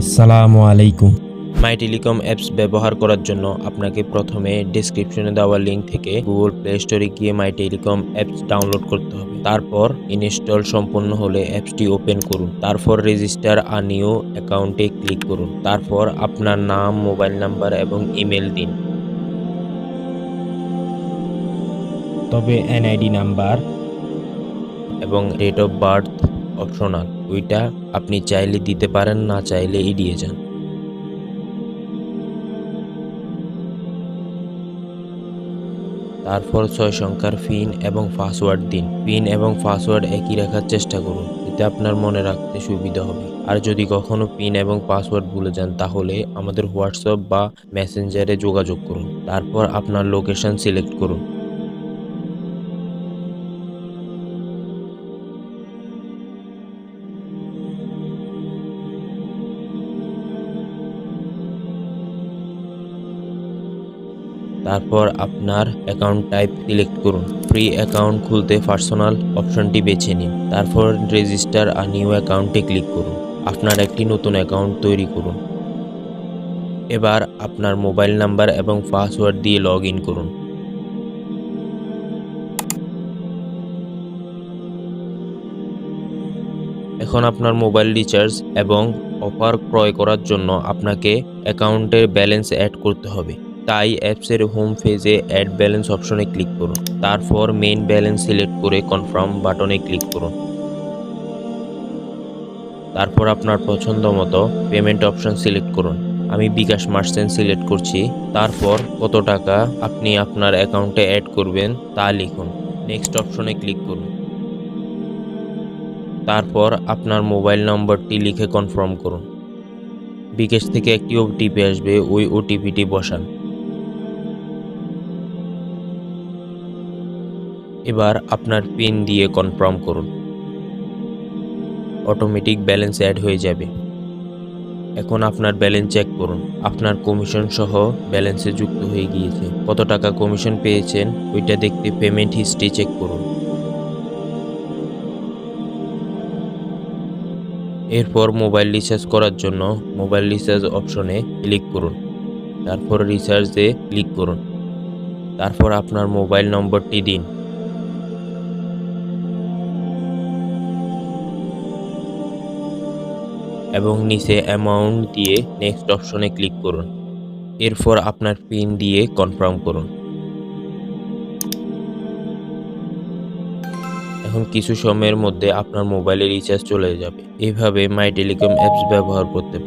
আসসালামু আলাইকুম। মাই telecom apps ব্যবহার করার জন্য আপনাকে প্রথমে ডেসক্রিপশনে দেওয়া লিঙ্ক থেকে গুগল প্লে স্টোরে গিয়ে মাই টেলিকম অ্যাপস ডাউনলোড করতে হবে। তারপর ইনস্টল সম্পন্ন হলে অ্যাপসটি ওপেন করুন। তারপর রেজিস্টার আ নিউ অ্যাকাউন্টে ক্লিক করুন। তারপর আপনার নাম, মোবাইল নাম্বার এবং ইমেল দিন। তবে এনআইডি নাম্বার এবং ডেট অফ বার্থ অপশনাল, ওইটা আপনি চাইলে দিতে পারেন, না চাইলে এড়িয়ে যান। তারপর 6 সংখ্যার পিন এবং পাসওয়ার্ড দিন। পিন এবং পাসওয়ার্ড একই রাখার চেষ্টা করুন, এতে আপনার মনে রাখতে সুবিধা হবে। আর যদি কখনো পিন এবং পাসওয়ার্ড ভুলে যান তাহলে আমাদের হোয়াটসঅ্যাপ বা মেসেঞ্জারে যোগাযোগ করুন। তারপর আপনার লোকেশন সিলেক্ট করুন। তারপর আপনার অ্যাকাউন্ট টাইপ সিলেক্ট করুন। ফ্রি অ্যাকাউন্ট খুলতে পার্সোনাল অপশনটি বেছে নিন। তারপর রেজিস্টার আ নিউ অ্যাকাউন্টে ক্লিক করুন। আপনার একটি নতুন অ্যাকাউন্ট তৈরি করুন। এবার আপনার মোবাইল নাম্বার এবং পাসওয়ার্ড দিয়ে লগ ইন করুন। এখন আপনার মোবাইল রিচার্জ এবং অফার ক্রয় করার জন্য আপনাকে অ্যাকাউন্টের ব্যালেন্স অ্যাড করতে হবে। তাই অ্যাপসের হোম পেজে অ্যাড ব্যালেন্স অপশনে ক্লিক করুন। তারপর মেইন ব্যালেন্স সিলেক্ট করে কনফার্ম বাটনে ক্লিক করুন। তারপর আপনার পছন্দ মতো পেমেন্ট অপশন সিলেক্ট করুন। আমি বিকাশ মার্চেন্ট সিলেক্ট করছি। তারপর কত টাকা আপনি আপনার অ্যাকাউন্টে অ্যাড করবেন তা লিখুন। নেক্সট অপশনে ক্লিক করুন। তারপর আপনার মোবাইল নম্বরটি লিখে কনফার্ম করুন। বিকাশ থেকে একটি ওটিপি আসবে, ওই ওটিপিটি বসান। এবার আপনার পিন দিয়ে কনফার্ম করুন। অটোমেটিক ব্যালেন্স অ্যাড হয়ে যাবে। এখন আপনার ব্যালেন্স চেক করুন। আপনার কমিশন সহ ব্যালেন্সে যুক্ত হয়ে গিয়েছে। কত টাকা কমিশন পেয়েছেন ওইটা দেখতে পেমেন্ট হিস্ট্রি চেক করুন। এরপর মোবাইল রিচার্জ করার জন্য মোবাইল রিচার্জ অপশনে ক্লিক করুন। তারপর রিচার্জে ক্লিক করুন। তারপর আপনার মোবাইল নম্বরটি দিন। এবং নিচে অ্যামাউন্ট দিয়ে নেক্সট অপশনে ক্লিক করুন। এরপর আপনার পিন দিয়ে কনফার্ম করুন। এখন কিছু সময়ের মধ্যে আপনার মোবাইলে রিচার্জ চলে যাবে। এভাবে মাই টেলিকম অ্যাপস ব্যবহার করতে পারেন।